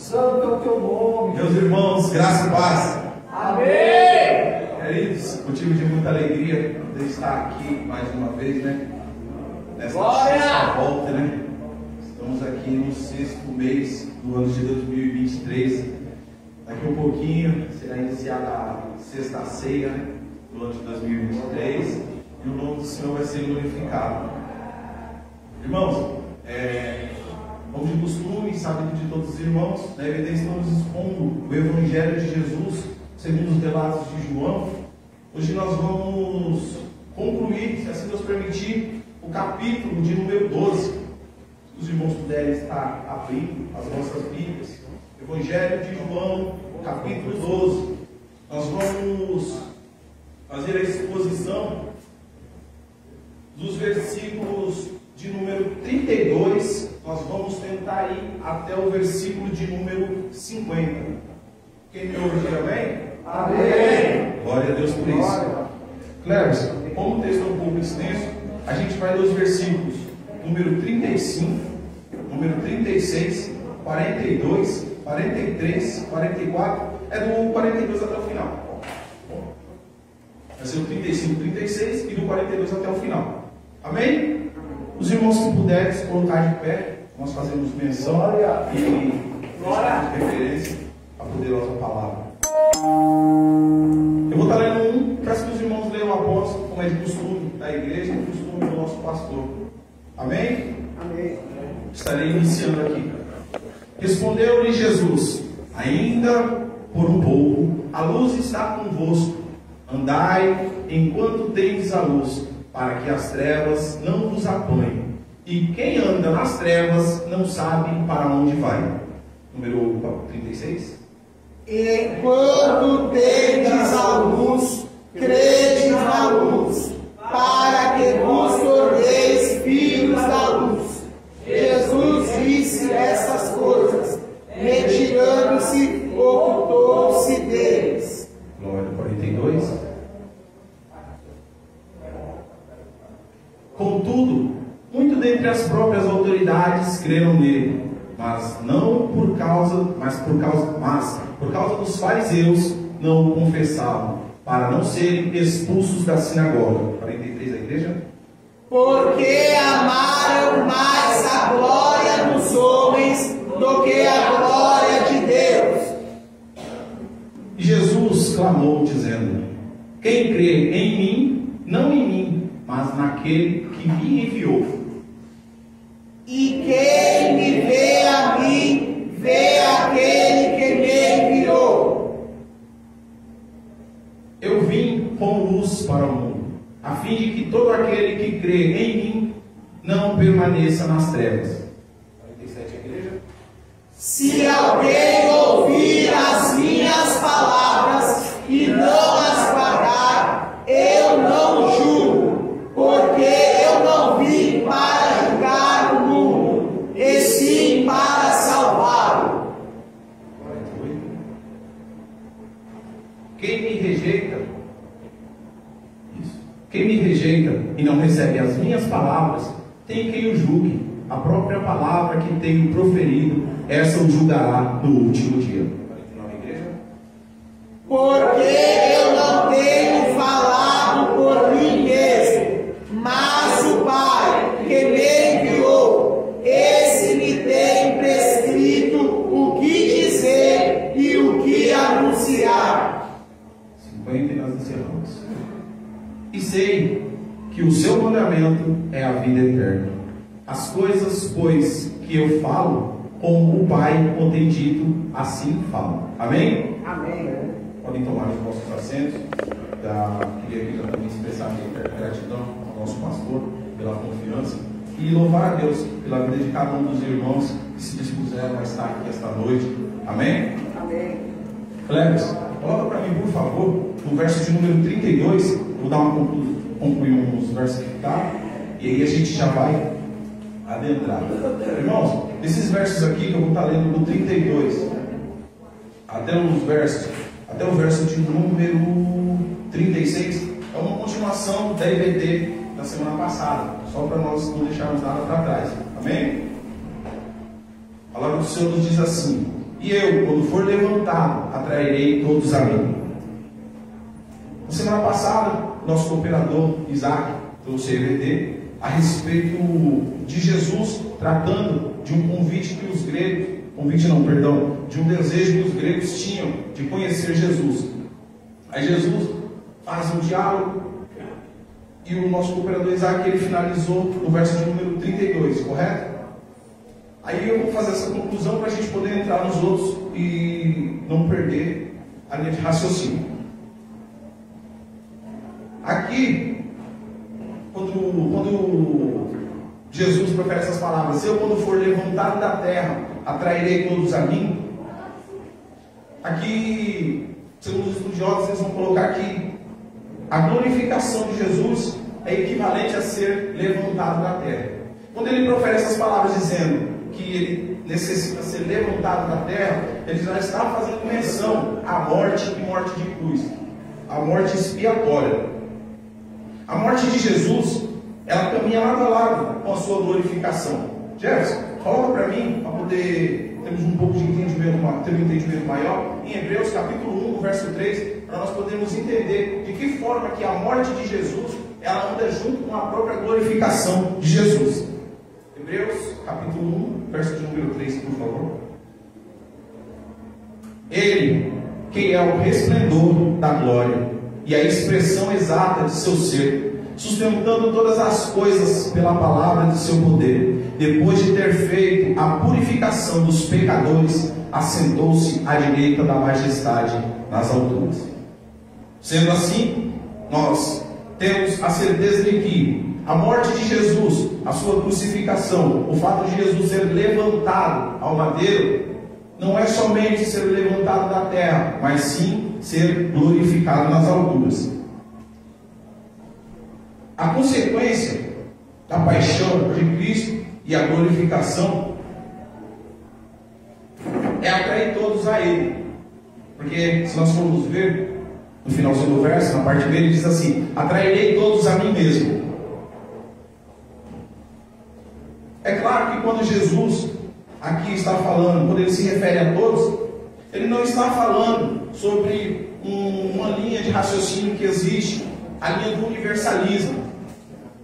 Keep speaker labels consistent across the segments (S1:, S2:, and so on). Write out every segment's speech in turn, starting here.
S1: Santo é o teu nome.
S2: Meus irmãos, graça e paz.
S1: Amém.
S2: Queridos, motivo de muita alegria poder estar aqui mais uma vez, né? Nessa
S1: Glória!
S2: sexta volta, né? Estamos aqui no 6º mês do ano de 2023. Daqui um pouquinho será iniciada a sexta ceia, né? Do ano de 2023. E o nome do Senhor vai ser glorificado. Irmãos, como de costume, sabido de todos os irmãos, na evidência estamos expondo o Evangelho de Jesus, segundo os relatos de João. Hoje nós vamos concluir, se assim Deus permitir, o capítulo de número 12. Se os irmãos puderem estar abrindo as nossas Bíblias, Evangelho de João, capítulo 12. Nós vamos fazer a exposição dos versículos de número 32, nós vamos tentar ir até o versículo de número 50. Quem me ouve, diga amém?
S1: Amém.
S2: Glória a Deus por isso. Cleves, como o texto é um pouco extenso, a gente vai dos versículos número 35, número 36, 42, 43, 44, é do 42 até o final. Vai ser o 35, 36 e do 42 até o final. Amém? Os irmãos que puderem se colocar de pé, nós fazemos menção e referência à poderosa palavra. Eu vou estar lendo peço que os irmãos leiam após, como é de costume da igreja e costume do nosso pastor. Amém?
S1: Amém.
S2: Estarei iniciando aqui. Respondeu-lhe Jesus: ainda por um pouco, a luz está convosco. Andai enquanto tendes a luz, para que as trevas não vos apanhem. E quem anda nas trevas não sabe para onde vai. Número 36.
S3: Enquanto tendes a luz, credes na luz, para que vos torneis filhos da luz. Jesus disse essas coisas, retirando-se, ocultou-se deles.
S2: Glória. 42. Contudo, muito dentre as próprias autoridades creram nele, mas por causa dos fariseus não o confessavam, para não serem expulsos da sinagoga. 43 a igreja.
S3: Porque amaram mais a glória dos homens do que a glória de Deus.
S2: E Jesus clamou, dizendo: quem crê em mim, não em mim, mas naquele que me enviou.
S3: E quem me vê a mim, vê aquele que me enviou. Eu
S2: vim como luz para o mundo, a fim de que todo aquele que crê em mim não permaneça nas trevas. 47 a igreja.
S3: Se alguém ouvir as minhas palavras e não as guardar, eu não julgo, porque eu não vim para julgar o mundo, e sim para salvá-lo.
S2: 48. Quem me rejeita e não recebe as minhas palavras, tem quem o julgue. A própria palavra que tenho proferido, essa o julgará no último dia. 49 igreja.
S3: Porque eu não tenho falado por mim mesmo, mas o Pai que me enviou, esse me tem prescrito o que dizer e o que anunciar.
S2: 50 e nós encerramos. E sei que o seu mandamento é a vida eterna. As coisas, pois, que eu falo, como o Pai o tem dito, assim falo. Amém?
S3: Amém.
S2: Podem tomar os vossos assentos. Queria aqui já também expressar minha gratidão ao nosso pastor pela confiança e louvar a Deus pela vida de cada um dos irmãos que se dispuseram a estar aqui esta noite. Amém?
S3: Amém.
S2: Cleves, coloca para mim, por favor, no verso de número 32. Vou dar concluir uns versos que está, e aí a gente já vai adentrar. Irmãos, esses versos aqui que eu vou estar lendo do 32 até o verso de número 36 é uma continuação da IBD da semana passada, só para nós não deixarmos nada para trás. Amém? A palavra do Senhor nos diz assim: E eu, quando for levantado, atrairei todos a mim. Na semana passada, nosso cooperador Isaac trouxe EVD a respeito de Jesus, tratando de um convite que os gregos, de um desejo que os gregos tinham de conhecer Jesus. Aí Jesus faz um diálogo e o nosso cooperador Isaac, ele finalizou no verso de número 32, correto? Aí eu vou fazer essa conclusão para a gente poder entrar nos outros e não perder a linha de raciocínio. Aqui, quando Jesus profere essas palavras, eu, quando for levantado da terra, atrairei todos a mim. Aqui, segundo os estudiosos, eles vão colocar que a glorificação de Jesus é equivalente a ser levantado da terra. Quando ele profere essas palavras dizendo que ele necessita ser levantado da terra, ele já está fazendo menção à morte e morte de cruz, a morte expiatória. A morte de Jesus, ela caminha lado a lado com a sua glorificação. Jefferson, coloca para mim, para poder termos um pouco de entendimento, ter um entendimento maior, em Hebreus capítulo 1, verso 3, para nós podermos entender de que forma que a morte de Jesus, ela anda junto com a própria glorificação de Jesus. Hebreus capítulo 1, verso de número 3, por favor. Ele, que é o resplendor da glória e a expressão exata de seu ser, sustentando todas as coisas pela palavra de seu poder, depois de ter feito a purificação dos pecadores, assentou-se à direita da majestade nas alturas. Sendo assim, nós temos a certeza de que a morte de Jesus, a sua crucificação, o fato de Jesus ser levantado ao madeiro, não é somente ser levantado da terra, mas sim ser glorificado nas alturas. A consequência da paixão de Cristo e a glorificação é atrair todos a Ele. Porque se nós formos ver no finalzinho do verso, na parte B, ele diz assim: atrairei todos a mim mesmo. É claro que quando Jesus aqui está falando, quando ele se refere a todos, ele não está falando sobre uma linha de raciocínio que existe, a linha do universalismo.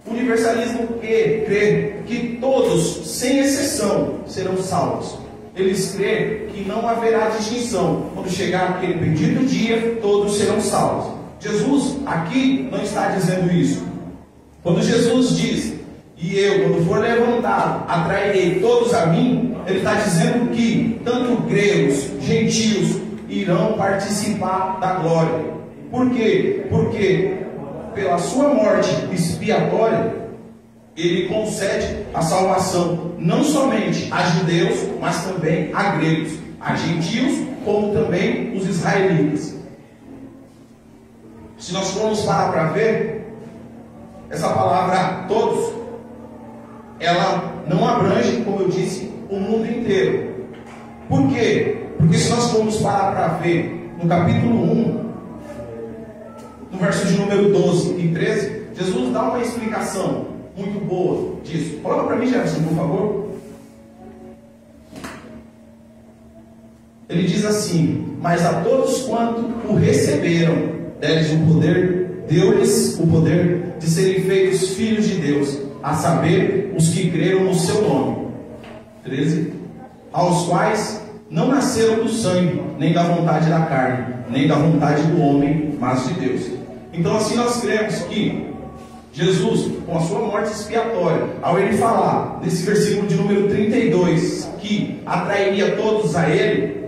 S2: O universalismo crê que todos, sem exceção, serão salvos. Eles creem que não haverá distinção. Quando chegar aquele bendito dia, todos serão salvos. Jesus aqui não está dizendo isso. Quando Jesus diz: e eu, quando for levantado, atrairei todos a mim, ele está dizendo que tanto gregos, gentios, irão participar da glória. Por quê? Porque pela sua morte expiatória, ele concede a salvação não somente a judeus, mas também a gregos, a gentios, como também os israelitas. Se nós formos parar para ver, essa palavra todos, ela não abrange, como eu disse, o mundo inteiro. Por quê? Porque se nós formos parar para ver no capítulo 1, no verso de número 12 e 13, Jesus dá uma explicação muito boa disso. Coloca para mim, Jefferson, por favor. Ele diz assim: mas a todos quanto o receberam, deu-lhes o poder de serem feitos filhos de Deus, a saber, os que creram no seu nome. 13. Aos quais não nasceram do sangue, nem da vontade da carne, nem da vontade do homem, mas de Deus. Então assim nós cremos que Jesus, com a sua morte expiatória, ao ele falar, nesse versículo de número 32, que atrairia todos a ele,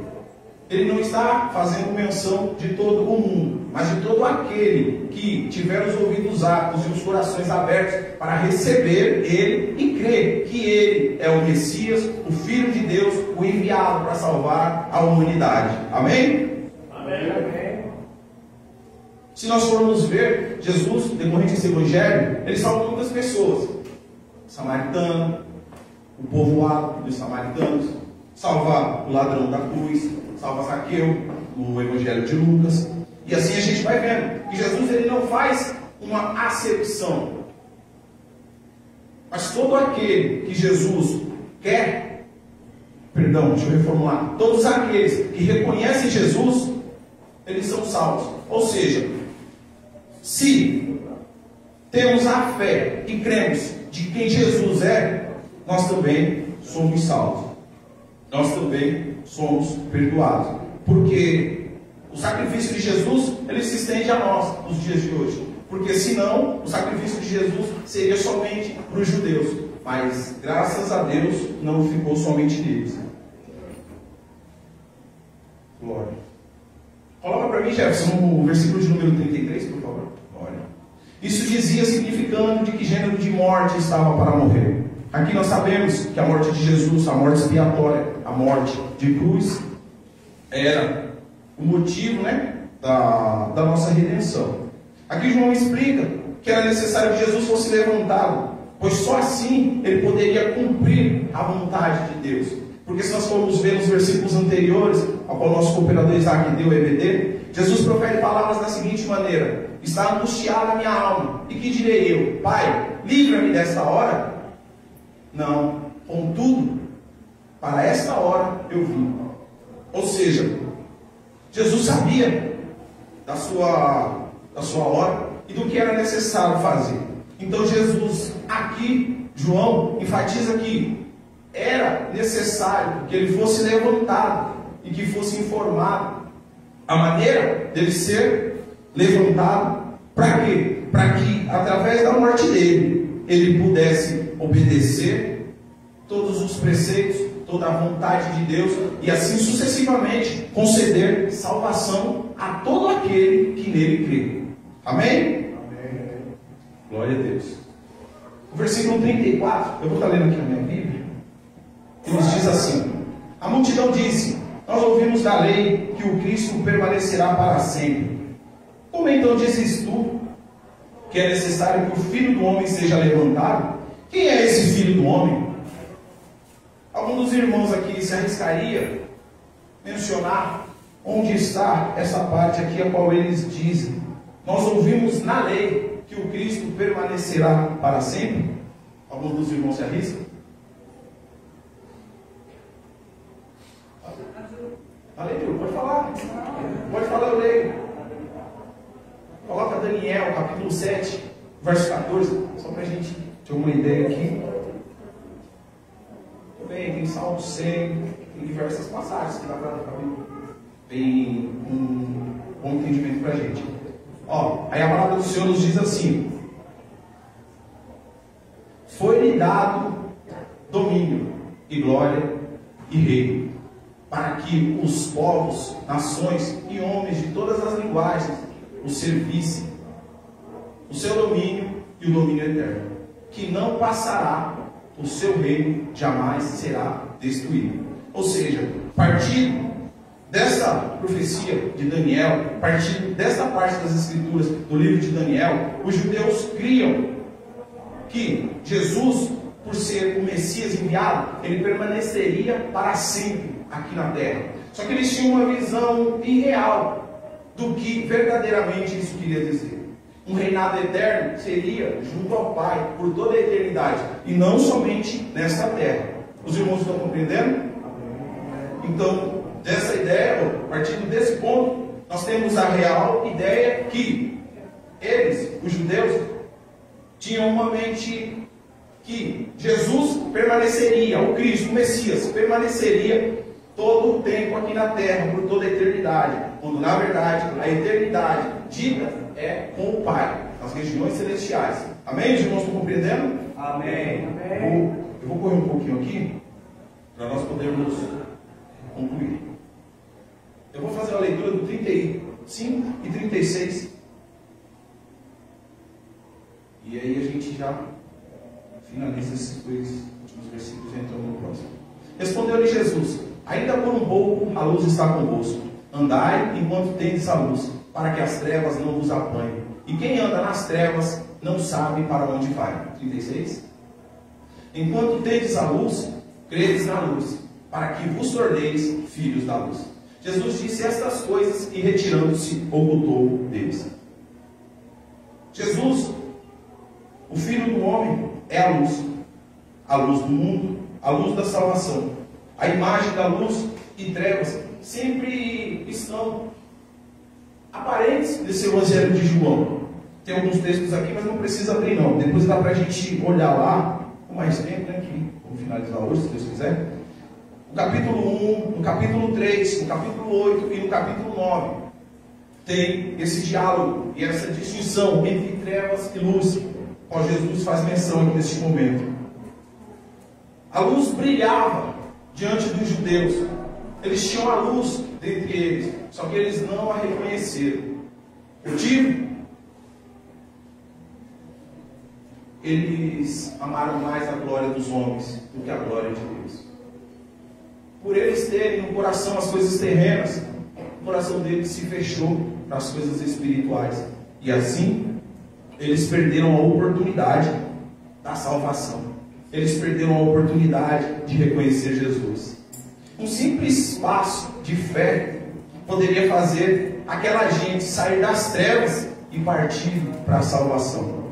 S2: ele não está fazendo menção de todo o mundo, mas de todo aquele que tiver os ouvidos aptos e os corações abertos para receber ele e crer que ele é o Messias, o Filho de Deus, o enviado para salvar a humanidade. Amém?
S1: Amém.
S2: Se nós formos ver, Jesus, decorrente desse evangelho, ele salva muitas pessoas. O samaritano, o povoado dos samaritanos, salva o ladrão da cruz, salva Zaqueu, no evangelho de Lucas. E assim a gente vai vendo que Jesus ele não faz uma acepção. Mas todo aquele que Jesus quer Perdão, deixa eu reformular. Todos aqueles que reconhecem Jesus, eles são salvos. Ou seja, se temos a fé e cremos de quem Jesus é, nós também somos salvos. Nós também somos perdoados. Porque o sacrifício de Jesus, ele se estende a nós nos dias de hoje. Porque senão, o sacrifício de Jesus seria somente para os judeus. Mas, graças a Deus, não ficou somente neles. Glória. Coloca para mim, Jefferson, o versículo de número 33, por favor. Glória. Isso dizia, significando de que gênero de morte estava para morrer. Aqui nós sabemos que a morte de Jesus, a morte expiatória, a morte de cruz, era o motivo, da nossa redenção. Aqui João explica que era necessário que Jesus fosse levantado, pois só assim ele poderia cumprir a vontade de Deus. Porque se nós formos ver nos versículos anteriores, ao qual nosso cooperador Isaac deu o EBD, Jesus profere palavras da seguinte maneira: está angustiada a minha alma, e que direi eu? Pai, livra-me desta hora? Não, contudo, para esta hora eu vim. Ou seja, Jesus sabia da sua hora e do que era necessário fazer. Então Jesus, aqui, João, enfatiza que era necessário que ele fosse levantado e que fosse informado a maneira dele ser levantado. Para quê? Para que, através da morte dele, ele pudesse obedecer todos os preceitos, toda a vontade de Deus, e assim sucessivamente conceder salvação a todo aquele que nele crê. Amém?
S1: Amém.
S2: Glória a Deus. O versículo 34, eu vou estar lendo aqui na minha Bíblia. Ele diz assim: a multidão disse: nós ouvimos da lei que o Cristo permanecerá para sempre. Como então dizes tu que é necessário que o Filho do Homem seja levantado? Quem é esse Filho do Homem? Algum dos irmãos aqui se arriscaria mencionar onde está essa parte aqui a qual eles dizem: nós ouvimos na lei que o Cristo permanecerá para sempre? Algum dos irmãos se arrisca? Aleluia, pode falar. Pode falar, eu leio. Coloca Daniel, capítulo 7, verso 14, só para a gente ter uma ideia aqui. Bem, tem Salmo 100, tem diversas passagens que dá para tem um bom entendimento para a gente. Aí a palavra do Senhor nos diz assim: foi-lhe dado domínio e glória e reino, para que os povos, nações e homens de todas as linguagens o servissem. O seu domínio e o domínio eterno, que não passará, o seu reino jamais será destruído. Ou seja, partindo desta profecia de Daniel, partindo desta parte das escrituras do livro de Daniel, os judeus criam que Jesus, por ser o Messias enviado, ele permaneceria para sempre aqui na terra. Só que eles tinham uma visão irreal do que verdadeiramente isso queria dizer. Um reinado eterno seria junto ao Pai por toda a eternidade, e não somente nesta terra. Os irmãos estão compreendendo? Então, dessa ideia, partindo desse ponto, nós temos a real ideia que eles, os judeus, tinham uma mente que Jesus permaneceria, o Cristo, o Messias, permaneceria todo o tempo aqui na terra, por toda a eternidade, quando na verdade a eternidade dita é com o Pai, nas regiões celestiais. Amém? Os irmãos estão compreendendo?
S1: Amém.
S2: Eu vou correr um pouquinho aqui, para nós podermos concluir. Eu vou fazer a leitura do 35 e 36. E aí a gente já finaliza esses dois últimos versículos e entramos no próximo. Respondeu-lhe Jesus: ainda por um pouco a luz está convosco. Andai enquanto tendes a luz, para que as trevas não vos apanhem. E quem anda nas trevas não sabe para onde vai. 36. Enquanto tendes a luz, credes na luz, para que vos torneis filhos da luz. Jesus disse estas coisas e, retirando-se, ocultou deles. Jesus, o Filho do Homem, é a luz do mundo, a luz da salvação. A imagem da luz e trevas sempre estão aparentes nesse Evangelho de João. Tem alguns textos aqui, mas não precisa abrir não. Depois dá para a gente olhar lá com mais tempo, né? Que vamos finalizar hoje, se Deus quiser. No capítulo 1, no capítulo 3, no capítulo 8 e no capítulo 9 tem esse diálogo e essa distinção entre trevas e luz, qual Jesus faz menção aqui neste momento. A luz brilhava diante dos judeus. Eles tinham a luz dentre eles, só que eles não a reconheceram. Motivo? Eles amaram mais a glória dos homens do que a glória de Deus. Por eles terem no coração as coisas terrenas, o coração deles se fechou para as coisas espirituais. E assim, eles perderam a oportunidade da salvação. Eles perderam a oportunidade de reconhecer Jesus. Um simples passo de fé poderia fazer aquela gente sair das trevas e partir para a salvação.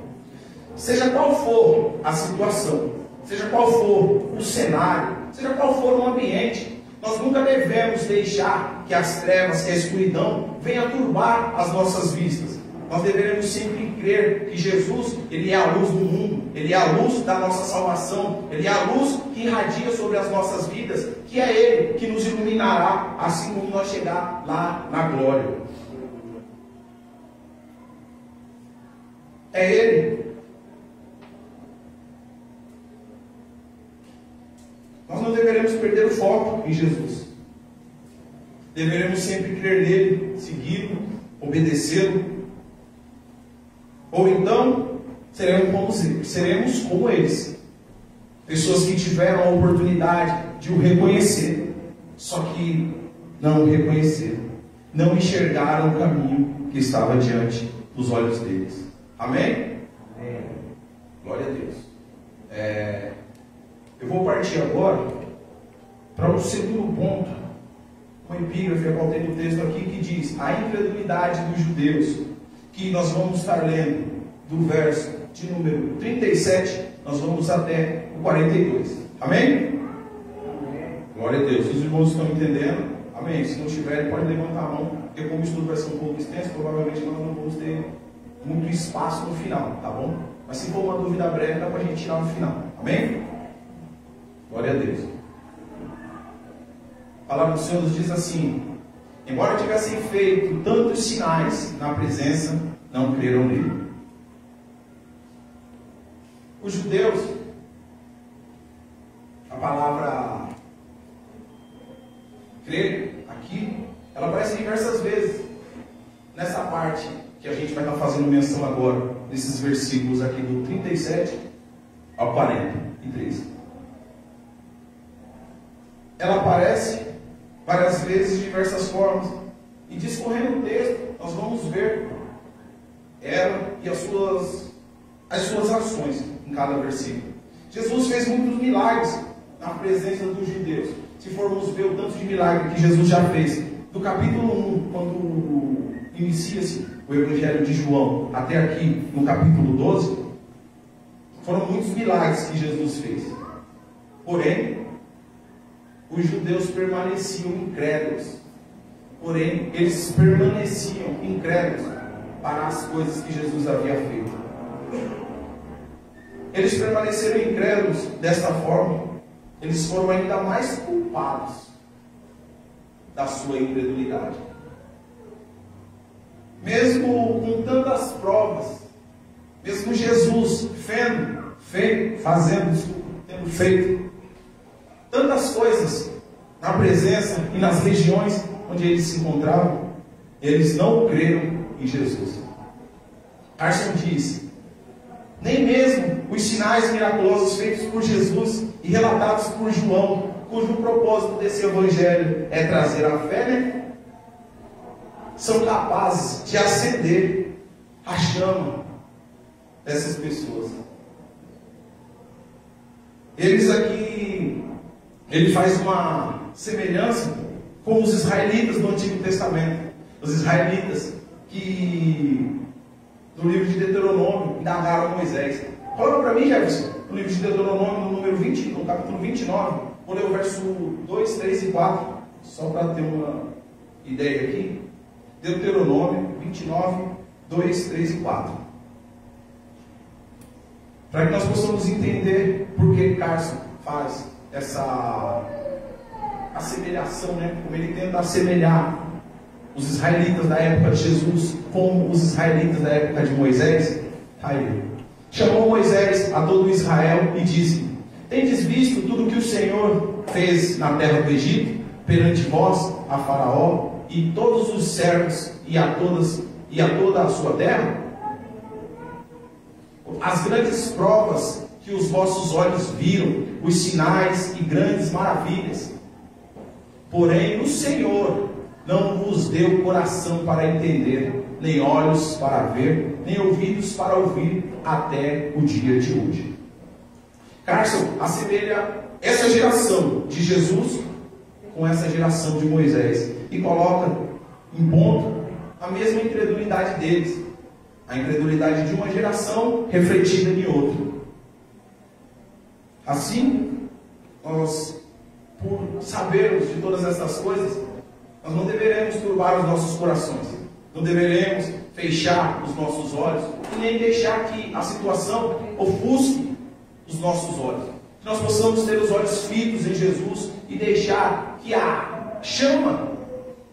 S2: Seja qual for a situação, seja qual for o cenário, seja qual for o ambiente, nós nunca devemos deixar que as trevas, que a escuridão venha turbar as nossas vistas. Nós deveremos sempre crer que Jesus, Ele é a luz do mundo, Ele é a luz da nossa salvação, Ele é a luz que irradia sobre as nossas vidas, que é Ele que nos iluminará, assim como nós chegar lá na glória. É Ele. Nós não deveremos perder o foco em Jesus. Deveremos sempre crer nele, segui-lo, obedecê-lo. Ou então, seremos como eles. Pessoas que tiveram a oportunidade de o reconhecer, só que não o reconheceram. Não enxergaram o caminho que estava diante dos olhos deles. Amém? Amém. Glória a Deus. Eu vou partir agora para o segundo ponto, uma epígrafe, eu voltei no texto aqui, que diz a incredulidade dos judeus, que nós vamos estar lendo do verso de número 37, nós vamos até o 42. Amém? Amém. Glória a Deus. Os irmãos estão entendendo? Amém. Se não tiverem, pode levantar a mão, porque como o estudo vai ser um pouco extenso, provavelmente nós não vamos ter muito espaço no final, tá bom? Mas se for uma dúvida breve, dá para a gente tirar no final. Amém? Glória a Deus. A palavra do Senhor nos diz assim: embora tivessem feito tantos sinais na presença, não creram nele. Os judeus, a palavra crer aqui, ela aparece diversas vezes nessa parte que a gente vai estar fazendo menção agora, nesses versículos aqui do 37 ao 43. Ela aparece várias vezes de diversas formas, e discorrendo o texto, nós vamos ver ela e as suas ações em cada versículo. Jesus fez muitos milagres na presença dos judeus. Se formos ver o tanto de milagre que Jesus já fez, do capítulo 1, quando inicia-se o Evangelho de João, até aqui no capítulo 12, foram muitos milagres que Jesus fez. Porém, os judeus permaneciam incrédulos. Porém, eles permaneciam incrédulos para as coisas que Jesus havia feito. Eles permaneceram incrédulos desta forma. Eles foram ainda mais culpados da sua incredulidade. Mesmo com tantas provas, mesmo Jesus tendo feito tantas coisas na presença e nas regiões onde eles se encontravam, eles não creram em Jesus. Carson diz: nem mesmo os sinais miraculosos feitos por Jesus e relatados por João, cujo propósito desse evangelho é trazer a fé, né, são capazes de acender a chama dessas pessoas. Ele faz uma semelhança com os israelitas do Antigo Testamento. Os israelitas que no livro de Deuteronômio indagaram Moisés. Coloca para mim, Jefferson, no livro de Deuteronômio, no número 20, no capítulo 29, Vou ler o verso 2, 3 e 4, só para ter uma ideia aqui. Deuteronômio 29, 2, 3 e 4. Para que nós possamos entender por que Carson faz essa assemelhação, né? Como ele tenta assemelhar os israelitas da época de Jesus com os israelitas da época de Moisés. Aí, chamou Moisés a todo Israel e disse: tendes visto tudo que o Senhor fez na terra do Egito, perante vós, a Faraó, e todos os servos, e a toda a sua terra? As grandes provas que os vossos olhos viram, os sinais e grandes maravilhas. Porém, o Senhor não vos deu coração para entender, nem olhos para ver, nem ouvidos para ouvir, até o dia de hoje. Carson assemelha essa geração de Jesus com essa geração de Moisés e coloca em ponto a mesma incredulidade deles, a incredulidade de uma geração refletida em outra. Assim, nós, por sabermos de todas essas coisas, nós não deveremos turbar os nossos corações, não deveremos fechar os nossos olhos e nem deixar que a situação ofusque os nossos olhos. Que nós possamos ter os olhos fitos em Jesus e deixar que a chama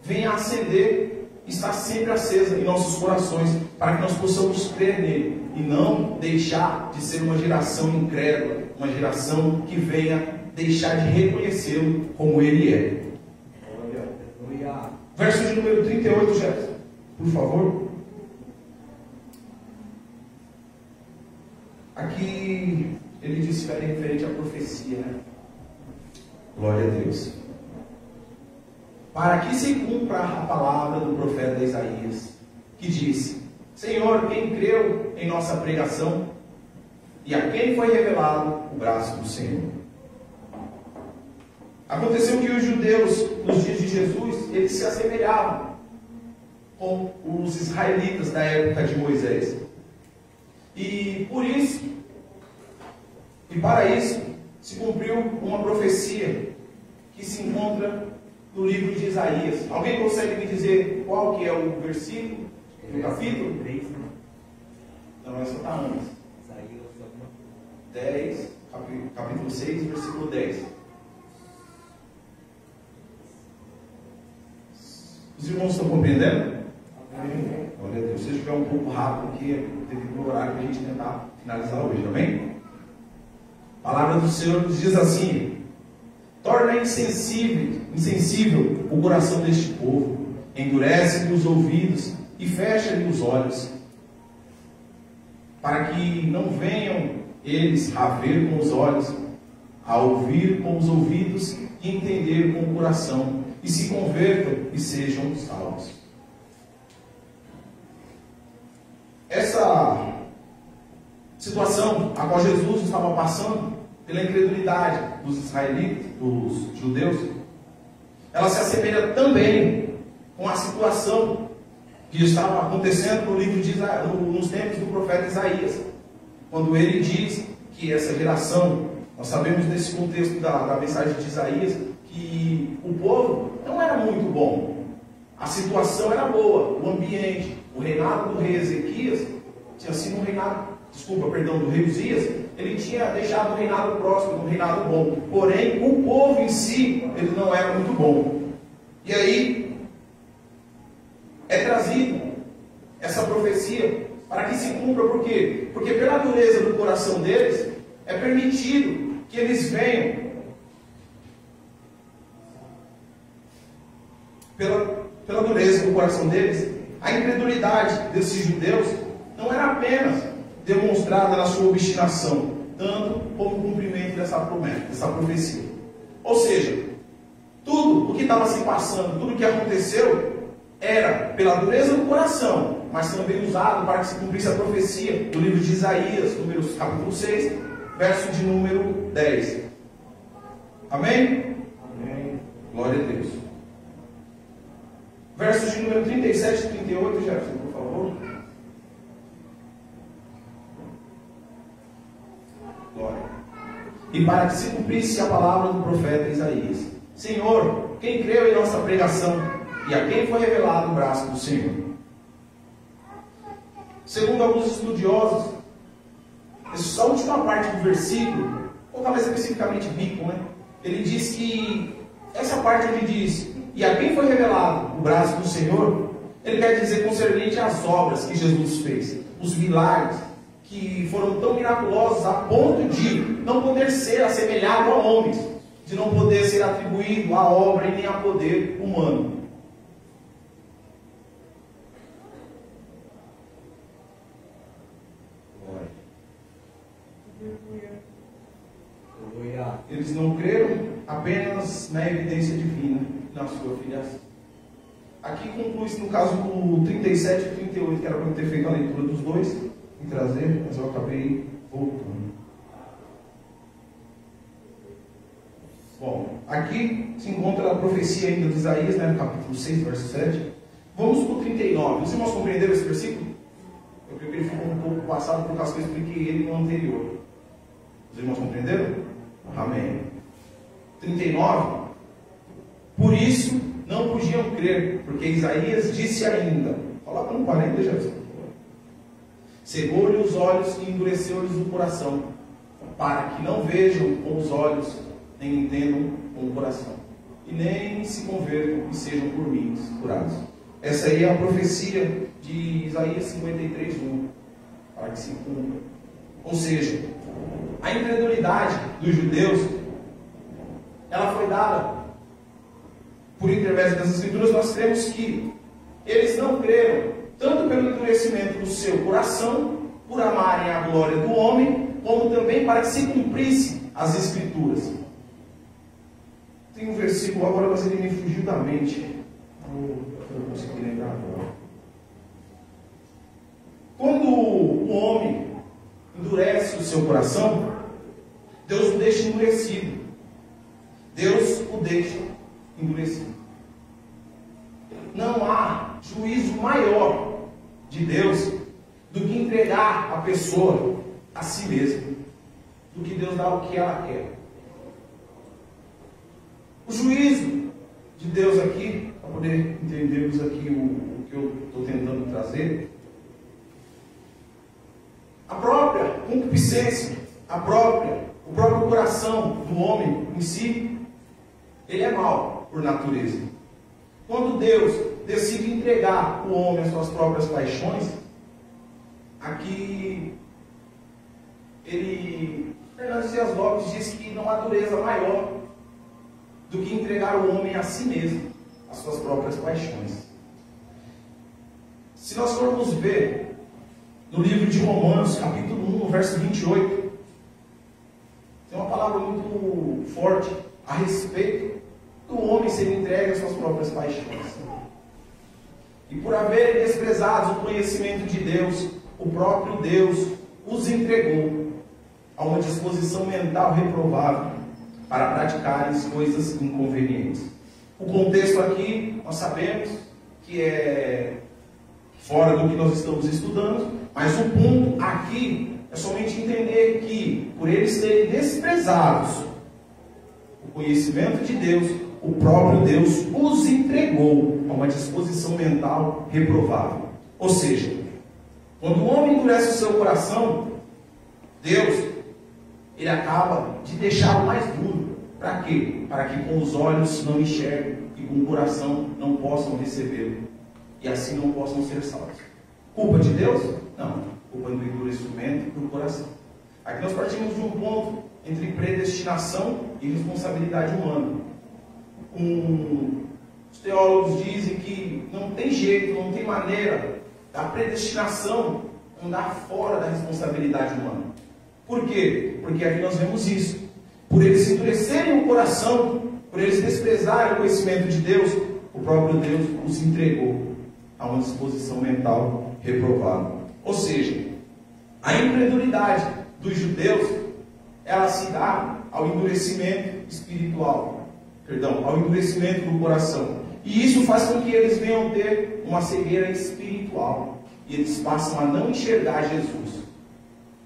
S2: venha a acender, estar sempre acesa em nossos corações, para que nós possamos crer nele e não deixar de ser uma geração incrédula, uma geração que venha deixar de reconhecê-lo como ele é. Verso de número 38, Jefferson, por favor. Aqui ele diz que é referente à profecia, né? Glória a Deus. Para que se cumpra a palavra do profeta Isaías, que disse: Senhor, quem creu em nossa pregação, e a quem foi revelado o braço do Senhor? Aconteceu que os judeus, nos dias de Jesus, eles se assemelhavam com os israelitas da época de Moisés. E por isso, e para isso, se cumpriu uma profecia que se encontra no livro de Isaías. Alguém consegue me dizer qual que é o versículo? O capítulo?
S4: 3,
S2: Não, essa está antes. 10, capítulo 6, versículo 10. Os irmãos estão compreendendo?
S1: Amém.
S2: Glória a Deus. Se estiver um pouco rápido, porque teve um horário para a gente tentar finalizar hoje, amém? A palavra do Senhor nos diz assim: torna insensível o coração deste povo, endurece-lhe os ouvidos e fecha-lhe os olhos, para que não venham eles a ver com os olhos, a ouvir com os ouvidos e entender com o coração, e se convertam e sejam salvos. Essa situação a qual Jesus estava passando, pela incredulidade dos israelitas, dos judeus, ela se assemelha também com a situação que estava acontecendo no livro de nos tempos do profeta Isaías, quando ele diz que essa geração, nós sabemos nesse contexto da mensagem de Isaías, que o povo não era muito bom, a situação era boa, o ambiente, o reinado do rei Ezequias tinha sido um reinado, do rei Uzias, ele tinha deixado um reinado próspero, um reinado bom, porém o povo em si, ele não era muito bom. E aí é trazido essa profecia para que se cumpra. Por quê? Porque pela dureza do coração deles, é permitido que eles venham pela dureza do coração deles. A incredulidade desses judeus não era apenas demonstrada na sua obstinação, tanto como o cumprimento dessa promessa, dessa profecia. Ou seja, tudo o que estava se passando, tudo o que aconteceu, era pela dureza do coração, mas também usado para que se cumprisse a profecia do livro de Isaías, capítulo 6, verso de número 10. Amém?
S1: Amém.
S2: Glória a Deus. Versos de número 37 e 38, Jefferson, por favor. Glória. e para que se cumprisse a palavra do profeta Isaías. Senhor, quem creu em nossa pregação e a quem foi revelado o braço do Senhor? Segundo alguns estudiosos, essa última parte do versículo, ou talvez especificamente bico, né? Ele diz que essa parte onde diz, e a quem foi revelado o braço do Senhor, ele quer dizer concernente às obras que Jesus fez, os milagres que foram tão miraculosos a ponto de não poder ser assemelhado a homens, de não poder ser atribuído a obra e nem a poder humano. Eles não creram apenas na evidência divina, na sua filiação. Aqui conclui-se no caso do 37 e 38, que era para eu ter feito a leitura dos dois e trazer, mas eu acabei voltando. Bom, aqui se encontra a profecia ainda de Isaías, né, no capítulo 6, verso 7. Vamos para o 39. Os irmãos compreenderam esse versículo? Eu creio que ele ficou um pouco passado por causa que eu expliquei ele no anterior. Os irmãos compreenderam? Amém. 39. Por isso não podiam crer, porque Isaías disse ainda, coloca no 40, já. Cegou-lhe os olhos e endureceu-lhes o coração, para que não vejam com os olhos, nem entendam com o coração, e nem se convertam e sejam por mim curados. Essa aí é a profecia de Isaías 53:1, para que se cumpra. Ou seja, a incredulidade dos judeus, ela foi dada por intermédio das Escrituras. Nós cremos que eles não creram, tanto pelo endurecimento do seu coração, por amarem a glória do homem, como também para que se cumprisse as Escrituras. Tem um versículo agora, mas ele me fugiu da mente. Eu não consegui lembrar agora. Quando o homem endurece o seu coração, Deus o deixa endurecido. Deus o deixa endurecido. Não há juízo maior de Deus do que entregar a pessoa a si mesma, do que Deus dar o que ela quer. O juízo de Deus aqui, para poder entendermos aqui o que eu estou tentando trazer, a própria concupiscência, o próprio coração do homem em si, ele é mau por natureza. Quando Deus decide entregar o homem às suas próprias paixões, aqui Fernando Dias Lopes diz que não há dureza maior do que entregar o homem a si mesmo, às suas próprias paixões. Se nós formos ver no livro de Romanos, capítulo 1, verso 28, tem uma palavra muito forte a respeito do homem ser entregue às suas próprias paixões. E por haverem desprezado o conhecimento de Deus, o próprio Deus os entregou a uma disposição mental reprovável para praticarem coisas inconvenientes. O contexto aqui, nós sabemos que é fora do que nós estamos estudando, mas o ponto aqui é somente entender que, por eles terem desprezado o conhecimento de Deus, o próprio Deus os entregou a uma disposição mental reprovável. Ou seja, quando o homem endurece o seu coração, Deus, ele acaba de deixá-lo mais duro. Para quê? Para que com os olhos não enxerguem e com o coração não possam recebê-lo, e assim não possam ser salvos. Culpa de Deus? Não. Culpa do endurecimento do coração. Aqui nós partimos de um ponto entre predestinação e responsabilidade humana. Os teólogos dizem que não tem jeito, não tem maneira da predestinação andar fora da responsabilidade humana. Por quê? Porque aqui nós vemos isso. Por eles endurecerem o coração, por eles desprezarem o conhecimento de Deus, o próprio Deus os entregou a uma disposição mental reprovável. Ou seja, a incredulidade dos judeus, ela se dá ao endurecimento espiritual, ao endurecimento do coração. E isso faz com que eles venham ter uma cegueira espiritual. E eles passam a não enxergar Jesus.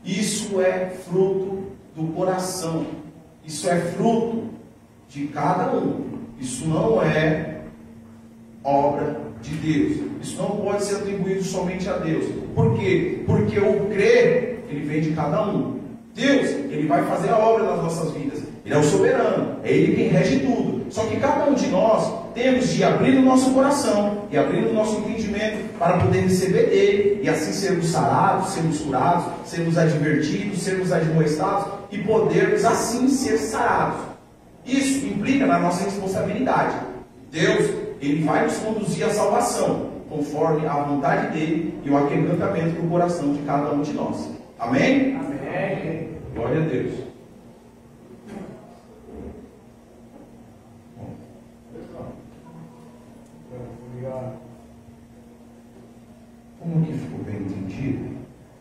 S2: Isso é fruto do coração Isso é fruto de cada um. Isso não é obra de Deus. Isso não pode ser atribuído somente a Deus. Por quê? Porque o crer, ele vem de cada um. Deus, ele vai fazer a obra nas nossas vidas. Ele é o soberano, é ele quem rege tudo. Só que cada um de nós temos de abrir o nosso coração e abrir o nosso entendimento para poder receber dele e assim sermos sarados, sermos curados, sermos advertidos, sermos admoestados e podermos assim ser sarados. Isso implica na nossa responsabilidade. Deus, ele vai nos conduzir à salvação, conforme a vontade dele e o aquebrantamento do coração de cada um de nós. Amém?
S1: Amém.
S2: Glória a Deus. Como que ficou bem entendido?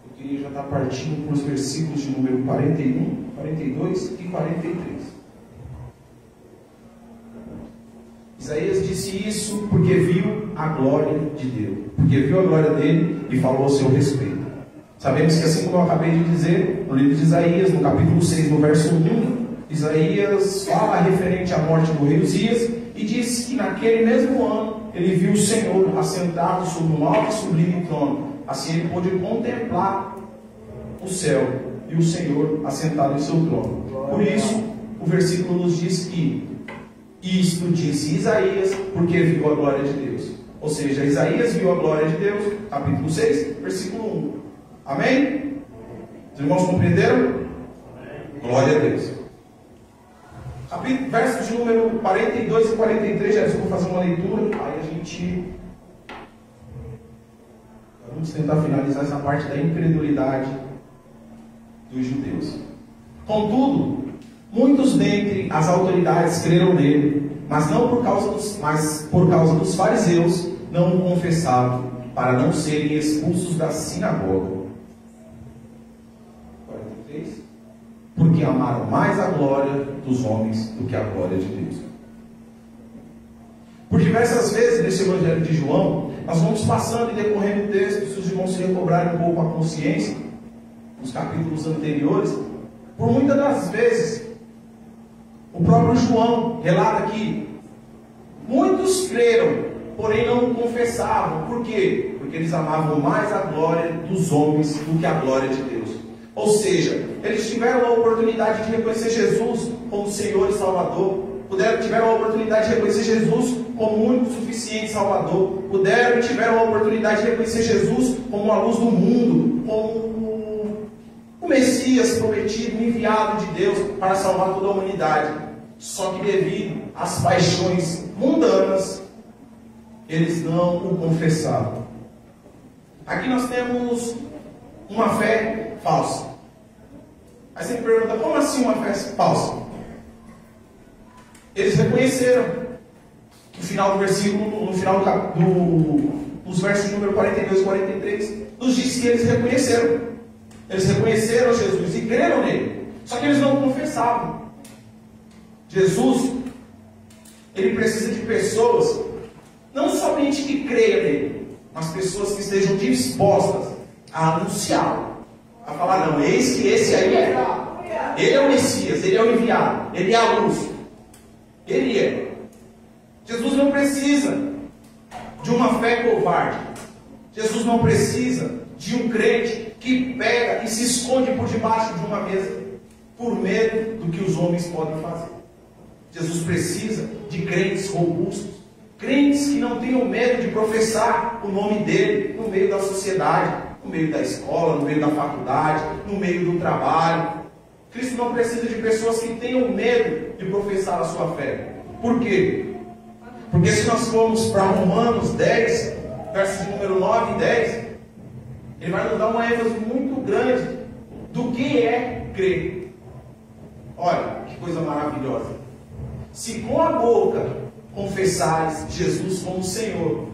S2: Eu queria já estar partindo para os versículos de número 41, 42 e 43. Isaías disse isso porque viu a glória de Deus, porque viu a glória dele e falou a seu respeito. Sabemos que, assim como eu acabei de dizer, no livro de Isaías, no capítulo 6, no verso 1, Isaías fala referente à morte do rei Uzias e diz que naquele mesmo ano ele viu o Senhor assentado sobre um alto e sublime trono. Assim ele pôde contemplar o céu e o Senhor assentado em seu trono. Por isso, o versículo nos diz que isto disse Isaías porque viu a glória de Deus. Ou seja, Isaías viu a glória de Deus, capítulo 6, versículo 1. Amém? Os irmãos compreenderam? Amém. Glória a Deus. Versos de número 42 e 43, já vou fazer uma leitura, aí a gente vamos tentar finalizar essa parte da incredulidade dos judeus. Contudo, muitos dentre as autoridades creram nele, mas por causa dos fariseus não o confessavam, para não serem expulsos da sinagoga. 43. Porque amaram mais a glória dos homens do que a glória de Deus. Por diversas vezes nesse Evangelho de João, nós vamos passando e decorrendo o texto, se os irmãos se recobrarem um pouco a consciência, nos capítulos anteriores, por muitas das vezes, o próprio João relata que muitos creram, porém não o confessavam. Por quê? Porque eles amavam mais a glória dos homens do que a glória de Deus. Ou seja, eles tiveram a oportunidade de reconhecer Jesus como Senhor e Salvador, tiveram a oportunidade de reconhecer Jesus como único, suficiente Salvador, tiveram a oportunidade de reconhecer Jesus como a luz do mundo, como o Messias prometido, enviado de Deus para salvar toda a humanidade. Só que devido às paixões mundanas, eles não o confessavam. Aqui nós temos uma fé falsa. Aí você me pergunta, como assim uma fé falsa? Eles reconheceram. No final do versículo, no final dos versos número 42 e 43, nos diz que eles reconheceram. Eles reconheceram Jesus e creram nele. Só que eles não confessavam. Jesus, ele precisa de pessoas, não somente que creiam nele, mas pessoas que estejam dispostas a anunciá-lo. A falar, não, eis que esse aí é. Ele é o Messias, ele é o enviado, ele é a luz. Ele é. Jesus não precisa de uma fé covarde. Jesus não precisa de um crente que pega e se esconde por debaixo de uma mesa, por medo do que os homens podem fazer. Jesus precisa de crentes robustos, crentes que não tenham medo de professar o nome dele no meio da sociedade, no meio da escola, no meio da faculdade, no meio do trabalho. Cristo não precisa de pessoas que tenham medo de professar a sua fé. Por quê? Porque se nós formos para Romanos 10, versos de número 9 e 10, ele vai nos dar uma ênfase muito grande do que é crer. Olha, que coisa maravilhosa. Se com a boca confessares Jesus como Senhor,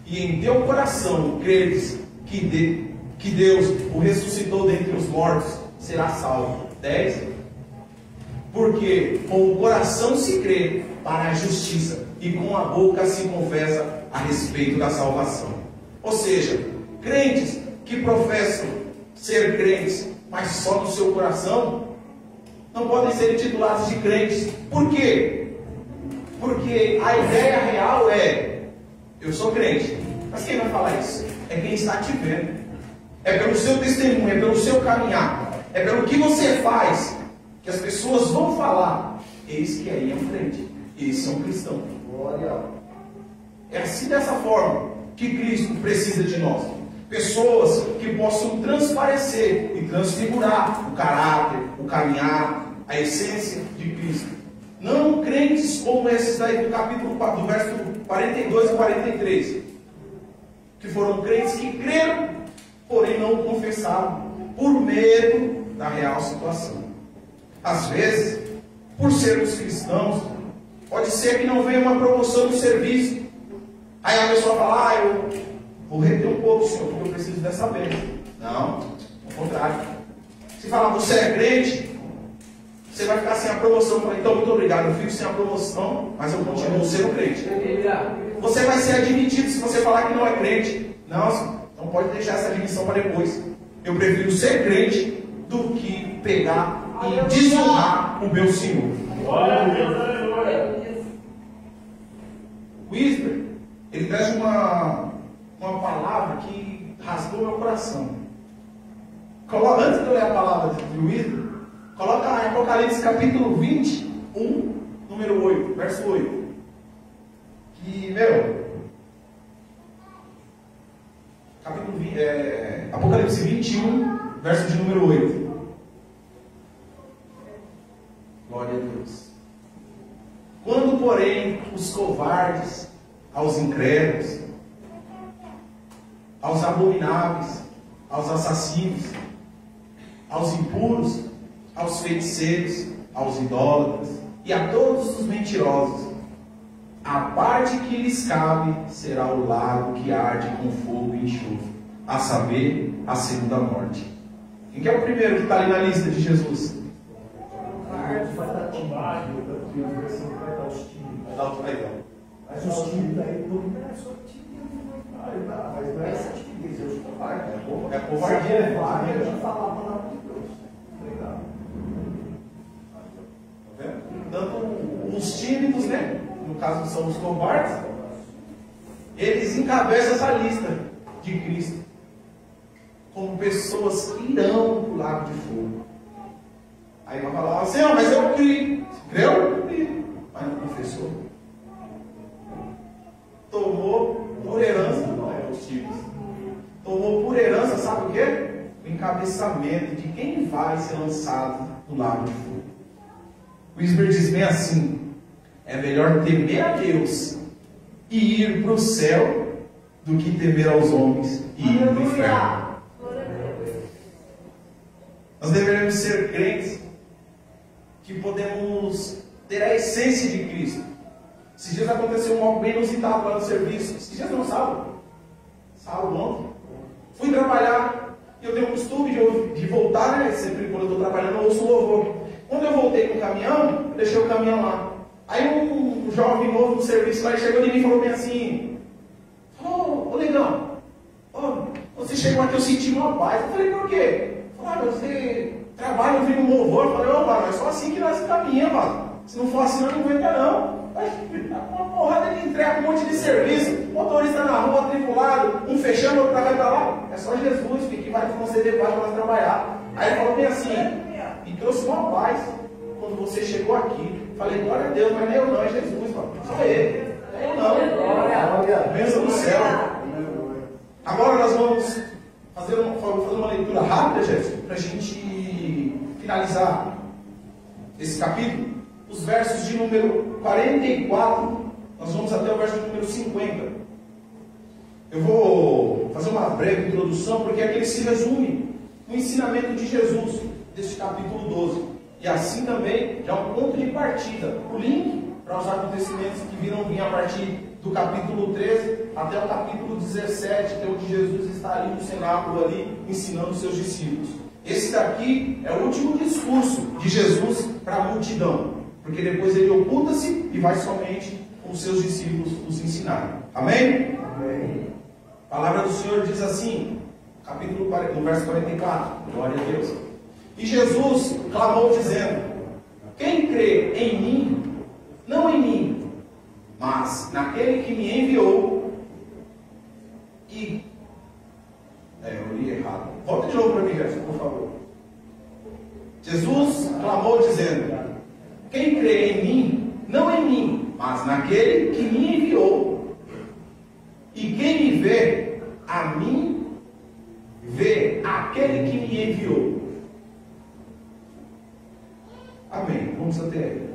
S2: e em teu coração creres que Deus o ressuscitou dentre os mortos, será salvo. 10. Porque com o coração se crê para a justiça, e com a boca se confessa a respeito da salvação. Ou seja, crentes que professam ser crentes, mas só no seu coração, não podem ser intitulados de crentes. Por quê? Porque a ideia real é: eu sou crente. Mas quem vai falar isso? É quem está te vendo. É pelo seu testemunho, é pelo seu caminhar, é pelo que você faz, que as pessoas vão falar: eis que aí é um crente, esse é um cristão.
S1: Glória.
S2: É assim, dessa forma, que Cristo precisa de nós. Pessoas que possam transparecer e transfigurar o caráter, o caminhar, a essência de Cristo. Não crentes como esses daí do capítulo 4, do verso 42 e 43. Que foram crentes que creram, porém não confessaram, por medo da real situação. Às vezes, por sermos cristãos, pode ser que não venha uma promoção no serviço. Aí a pessoa fala: eu vou reter um pouco, Senhor, porque eu preciso dessa bênção. Não, ao contrário. Se falar: você é crente, você vai ficar sem a promoção. Fala: então, muito obrigado, eu fico sem a promoção, mas eu continuo sendo crente. Você vai ser admitido se você falar que não é crente. Não, Senhor, não pode deixar essa admissão para depois. Eu prefiro ser crente do que pegar e desonrar o meu Senhor. O Whisper, ele traz uma palavra que rasgou meu coração. Antes de eu ler a palavra de Whisper, coloca lá em Apocalipse capítulo 21, número 8, verso 8. Que, capítulo 20, Apocalipse 21, verso de número 8. Glória a Deus. Quando, porém, os covardes, aos incrédulos, aos abomináveis, aos assassinos, aos impuros, aos feiticeiros, aos idólatras e a todos os mentirosos, a parte que lhes cabe será o lago que arde com fogo e enxofre, a saber, a segunda morte. Quem que é o primeiro que está ali na lista de Jesus?
S1: Vai estar combate, vai estar os times. Mas os times aí, todo mundo é só time. Mas não é essa timidez, eu sou covarde.
S2: É covardia, né?
S1: Covarde é de falar a palavra de Deus. Obrigado.
S2: Tá vendo? Tanto os tímidos, né? No caso são os covardes, eles encabeçam essa lista de Cristo como pessoas que irão para o lago de fogo. Aí vai falar assim: mas eu criei. Creu? Eu criei. Mas não confessou. Tomou por herança, não é os tímidos. Tomou por herança, sabe o quê? O encabeçamento de quem vai ser lançado no lago de fogo. O Whisper diz bem assim: é melhor temer a Deus e ir para o céu do que temer aos homens e ir para o inferno. Nós devemos ser crentes que podemos ter a essência de Cristo. Esses dias aconteceu algo bem inusitado lá no serviço. Esses dias não, sábado ontem. Fui trabalhar e eu tenho o costume de voltar, né? Sempre quando eu estou trabalhando eu ouço louvor. Quando eu voltei com o caminhão, eu deixei o caminhão lá. Aí um jovem novo no serviço lá chegou de mim e falou bem assim: ô negão, você chegou aqui, eu senti uma paz. Eu falei: por quê? Falei: você trabalha ouvindo um louvor. Eu falei: mano, é só assim que nós caminhamos, mano. Se não for assim, não aguenta não. Uma porrada de entrega, um monte de serviço, motorista na rua, atribulado, um fechando, outro vai para lá. É só Jesus que vai conceder paz para nós trabalhar. Aí ele falou bem assim: e trouxe uma paz quando você chegou aqui. Falei: glória a Deus, mas nem eu não, é Jesus, mano. Só ele. Eu não. Bênção do céu. Agora nós vamos fazer uma leitura rápida, gente, para a gente finalizar esse capítulo. Os versos de número 44, nós vamos até o verso de número 50. Eu vou fazer uma breve introdução, porque aqui ele se resume no ensinamento de Jesus, deste capítulo 12. E assim também já um ponto de partida, o link para os acontecimentos que virão vir a partir do capítulo 13 até o capítulo 17, que é onde Jesus está ali no cenáculo, ali, ensinando os seus discípulos. Esse daqui é o último discurso de Jesus para a multidão, porque depois ele oculta-se e vai somente com os seus discípulos os ensinar. Amém?
S1: Amém.
S2: A palavra do Senhor diz assim, no verso 44, glória a Deus. E Jesus clamou dizendo: Quem crê em mim, não em mim, mas naquele que me enviou, eu li errado. Volta de novo para mim, Gerson, por favor. Jesus clamou dizendo: quem crê em mim, não em mim, mas naquele que me enviou. E quem me vê, a mim, vê aquele que me enviou. Amém. Vamos até aí.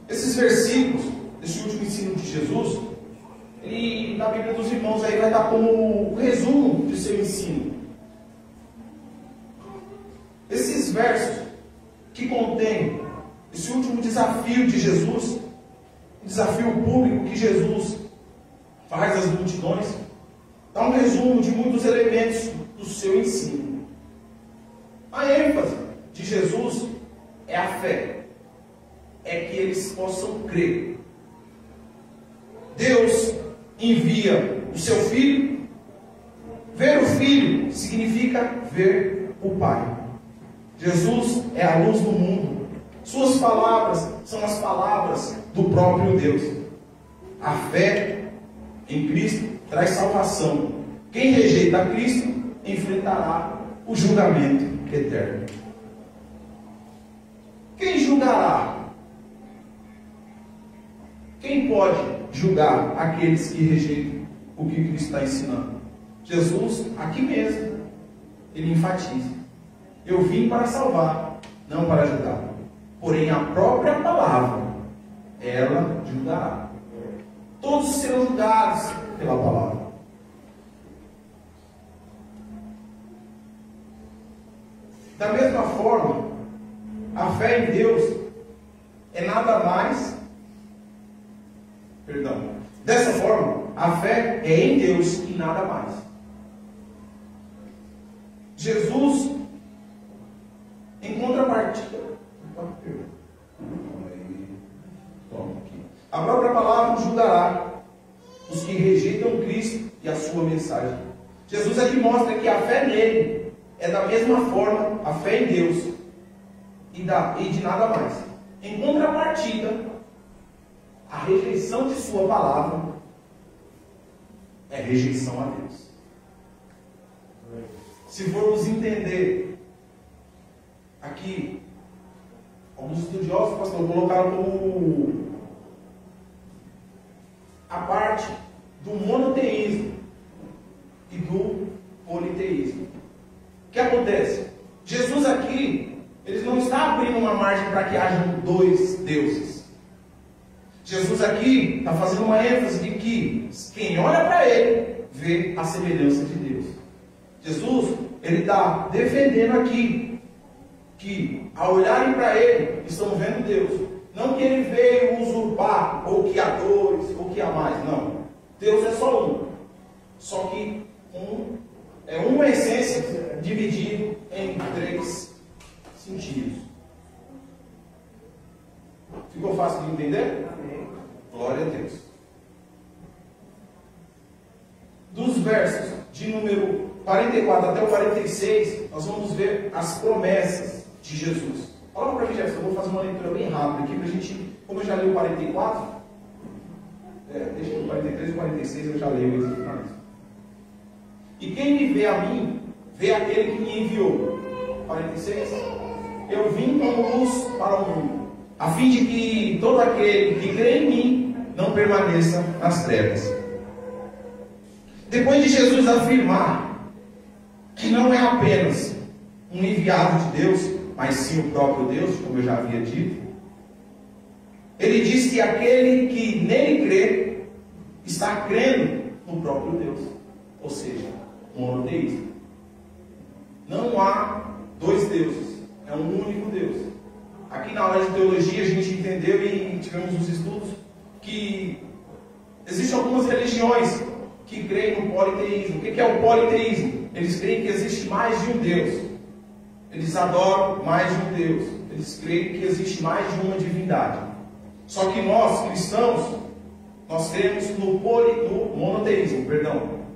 S2: Esses versículos, esse último ensino de Jesus, ele, na Bíblia dos Irmãos, aí vai dar como resumo de seu ensino. Esses versos que contêm esse último desafio de Jesus, o desafio público que Jesus faz às multidões, dá um resumo de muitos elementos do seu ensino. A ênfase de Jesus é a fé, é que eles possam crer. Deus envia o seu Filho. Ver o Filho significa ver o Pai. Jesus é a luz do mundo. Suas palavras são as palavras do próprio Deus. A fé em Cristo traz salvação. Quem rejeita Cristo enfrentará o julgamento eterno. Quem julgará? Quem pode julgar aqueles que rejeitam o que Cristo está ensinando? Jesus, aqui mesmo, ele enfatiza: eu vim para salvar, não para julgar. Porém, a própria palavra, ela julgará. Todos serão julgados pela palavra. Da mesma forma, a fé em Deus é nada mais. Dessa forma, a fé é em Deus e nada mais. Jesus, em contrapartida, a própria palavra julgará os que rejeitam Cristo e a sua mensagem. Jesus aqui mostra que a fé nele é da mesma forma a fé em Deus e de nada mais. Em contrapartida, a rejeição de sua palavra é rejeição a Deus. Se formos entender aqui, alguns estudiosos, pastor, colocaram como a parte do monoteísmo e do politeísmo. O que acontece? Jesus aqui, ele não está abrindo uma margem para que hajam dois deuses. Jesus aqui está fazendo uma ênfase de que quem olha para ele vê a semelhança de Deus. Jesus, ele está defendendo aqui que ao olharem para ele estão vendo Deus. Não que ele veio usurpar, ou que há dois, ou que há mais. Não. Deus é só um. Só que é uma essência dividida em três sentidos. Ficou fácil de entender? Amém. Glória a Deus. Dos versos de número 44 até o 46, nós vamos ver as promessas de Jesus. Olha para mim, Jefferson, eu vou fazer uma leitura bem rápida aqui para a gente, como eu já li o 44, deixa o 43 e o 46, eu já leio esse aqui. E quem me vê a mim, vê aquele que me enviou. 46. Eu vim como luz para o mundo, a fim de que todo aquele que crê em mim não permaneça nas trevas. Depois de Jesus afirmar que não é apenas um enviado de Deus, mas sim o próprio Deus, como eu já havia dito, ele diz que aquele que nele crê está crendo no próprio Deus, ou seja, monoteísmo. Não há dois deuses, é um único Deus. Aqui na aula de teologia a gente entendeu e tivemos uns estudos que existem algumas religiões que creem no politeísmo. O que é o politeísmo? Eles creem que existe mais de um Deus. Eles adoram mais de um Deus. Eles creem que existe mais de uma divindade. Só que nós, cristãos, nós cremos no monoteísmo,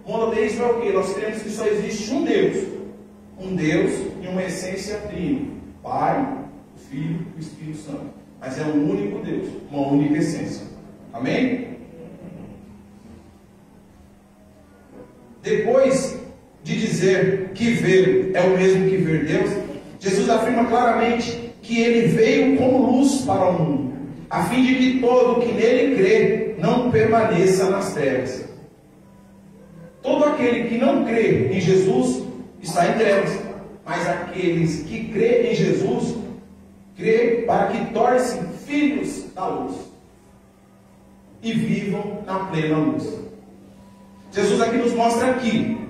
S2: Monoteísmo é o quê? Nós cremos que só existe um Deus. Um Deus e uma essência trina. Pai, o Filho e o Espírito Santo. Mas é um único Deus, uma única essência. Amém? Depois de dizer que ver é o mesmo que ver Deus, Jesus afirma claramente que ele veio como luz para o mundo, a fim de que todo que nele crê não permaneça nas trevas. Todo aquele que não crê em Jesus está em trevas, mas aqueles que crêem em Jesus, crê para que tornem-se filhos da luz e vivam na plena luz. Jesus aqui nos mostra que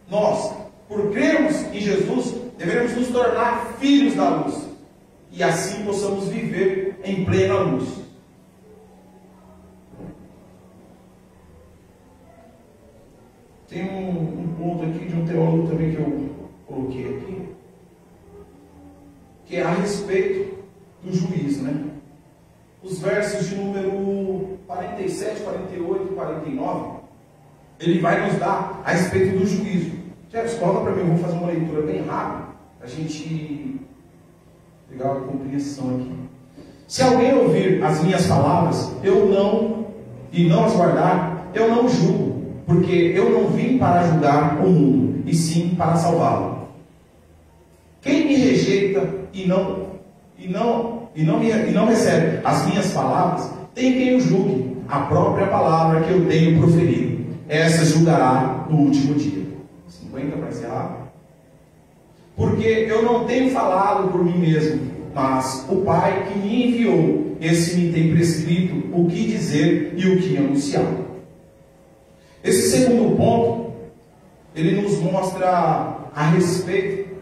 S2: nós, por crermos em Jesus, devemos nos tornar filhos da luz e assim possamos viver em plena luz. Tem um ponto aqui de um teólogo também que eu coloquei aqui, que é a respeito do juízo, né? Os versos de número 47, 48 e 49, ele vai nos dar a respeito do juízo. Jefferson, coloca para mim, eu vou fazer uma leitura bem rápida, para a gente pegar a compreensão aqui. Se alguém ouvir as minhas palavras, e não as guardar, eu não julgo, porque eu não vim para julgar o mundo, e sim para salvá-lo. Quem me rejeita e não recebe as minhas palavras, tem quem o julgue, a própria palavra que eu tenho proferido. Essa julgará no último dia. 50 para encerrar. Porque eu não tenho falado por mim mesmo, mas o Pai que me enviou, esse me tem prescrito o que dizer e o que anunciar. Esse segundo ponto, ele nos mostra a respeito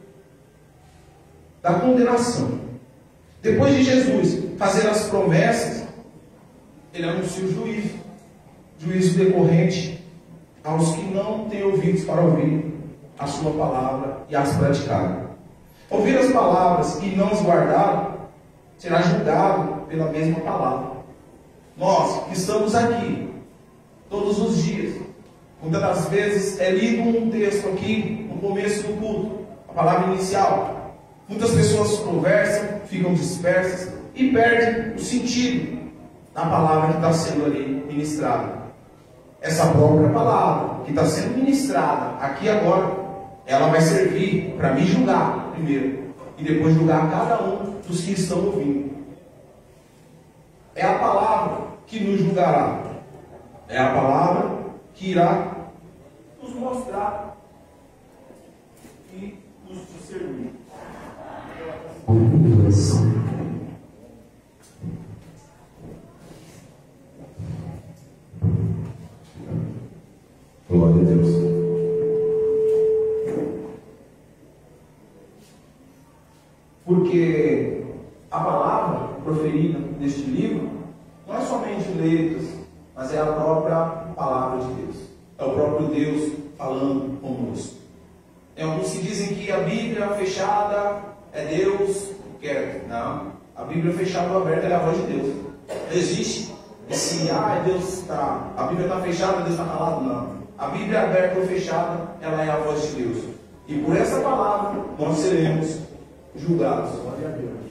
S2: da condenação. Depois de Jesus fazer as promessas, ele anuncia o juízo. Juízo decorrente aos que não têm ouvidos para ouvir a sua palavra e as praticarem. Ouvir as palavras e não as guardar, será julgado pela mesma palavra. Nós que estamos aqui todos os dias, muitas das vezes é lido um texto aqui no começo do culto, a palavra inicial. Muitas pessoas conversam, ficam dispersas e perdem o sentido da palavra que está sendo ali ministrada. Essa própria palavra que está sendo ministrada aqui agora, ela vai servir para me julgar primeiro e depois julgar cada um dos que estão ouvindo. É a palavra que nos julgará. É a palavra que irá nos mostrar e nos discernir.
S4: Glória a Deus.
S2: Porque a palavra proferida neste livro não é somente letras, mas é a própria palavra de Deus. É o próprio Deus falando conosco. Alguns que dizem que a Bíblia fechada é Deus quer. Não. A Bíblia fechada ou aberta é a voz de Deus. Não existe esse, Deus está, a Bíblia está fechada, Deus está calado. Não. A Bíblia aberta ou fechada, ela é a voz de Deus. E por essa palavra, nós seremos julgados.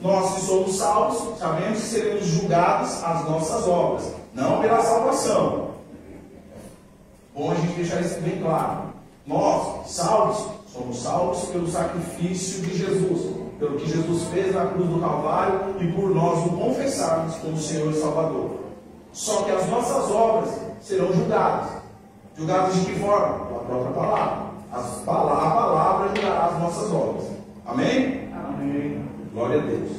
S2: Nós que somos salvos, sabemos que seremos julgados as nossas obras, não pela salvação. Bom a gente deixar isso bem claro. Nós, salvos, somos salvos pelo sacrifício de Jesus, pelo que Jesus fez na cruz do Calvário e por nós o confessarmos como Senhor e Salvador. Só que as nossas obras serão julgadas. Julgados de que forma? Pela própria palavra. A palavra julgará as nossas obras. Amém?
S1: Amém.
S2: Glória a Deus.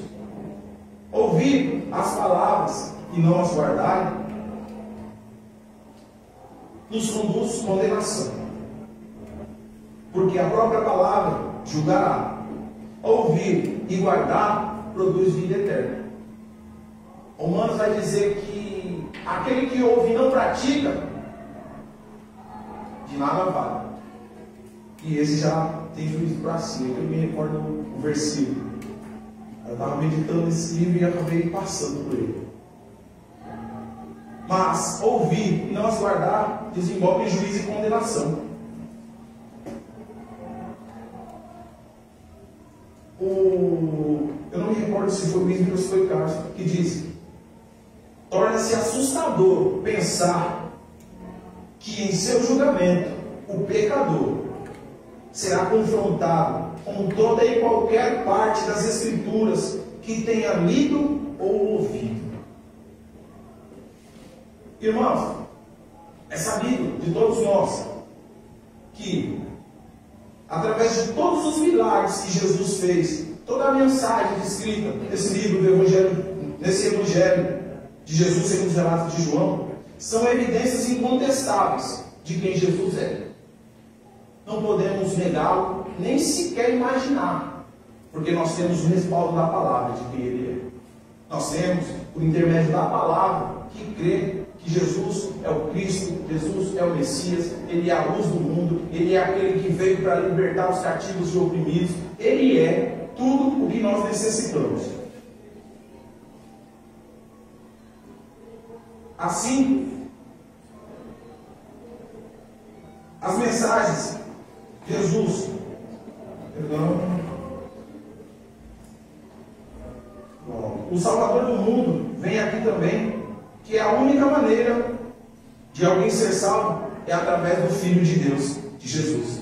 S2: Ouvir as palavras e não as guardar nos conduz à condenação. Porque a própria palavra julgará. Ouvir e guardar produz vida eterna. Romanos vai dizer que aquele que ouve e não pratica, de nada vale. E esse já tem juízo para si. Eu me recordo o versículo. Eu estava meditando nesse livro e acabei passando por ele. Mas ouvir e não as guardar desenvolve juízo e condenação.
S1: eu não me recordo se foi o Wilson ou se foi o Carlos, que disse: torna-se assustador pensar que em seu julgamento o pecador será confrontado com toda e qualquer parte das Escrituras que tenha lido ou ouvido. Irmãos, é sabido de todos nós que, através de todos os milagres que Jesus fez, toda a mensagem descrita nesse livro do Evangelho, nesse Evangelho de Jesus segundo os relatos de João, são evidências incontestáveis de quem Jesus é. Não podemos negá-lo, nem sequer imaginar, porque nós temos o respaldo da palavra de quem Ele é. Nós temos, por intermédio da palavra, que crê que Jesus é o Cristo, Jesus é o Messias, Ele é a luz do mundo, Ele é aquele que veio para libertar os cativos e oprimidos, Ele é tudo o que nós necessitamos. Assim, as mensagens, Jesus, o Salvador do mundo vem aqui também, que a única maneira de alguém ser salvo é através do Filho de Deus, de Jesus.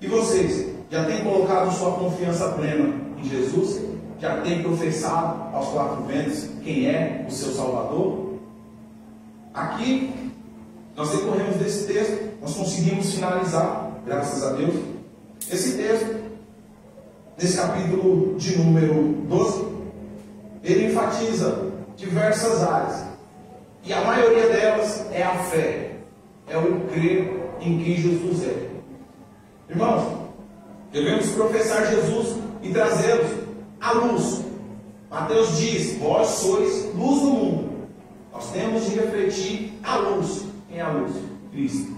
S1: E vocês, já têm colocado sua confiança plena em Jesus? Já têm professado aos quatro ventos quem é o seu Salvador? Aqui, nós decorremos desse texto, nós conseguimos finalizar, graças a Deus, esse texto, nesse capítulo de número 12, ele enfatiza diversas áreas, e a maioria delas é a fé, é o crer em quem Jesus é. Irmãos, devemos professar Jesus e trazê-los à luz. Mateus diz: vós sois luz do mundo. Nós temos de refletir a luz. Quem é a luz? Cristo.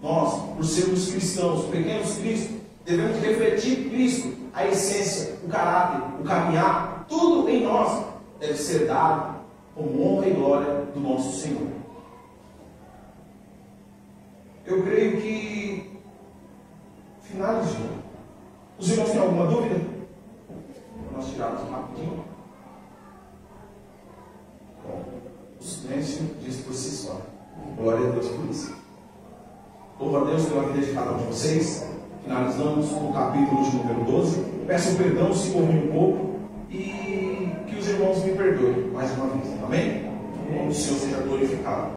S1: Nós, por sermos cristãos, pequenos Cristo, devemos refletir Cristo, a essência, o caráter, o caminhar, tudo em nós deve ser dado como honra e glória do nosso Senhor. Eu creio que finalizou. Os irmãos têm alguma dúvida? Nós tiramos rapidinho. Bom, o silêncio diz por si só. Glória a Deus por isso. Louvo a Deus pela vida de cada um de vocês. Finalizamos com o capítulo de número 12. Peço perdão se corri um pouco e que os irmãos me perdoem mais uma vez. Amém? O nome do Senhor seja glorificado.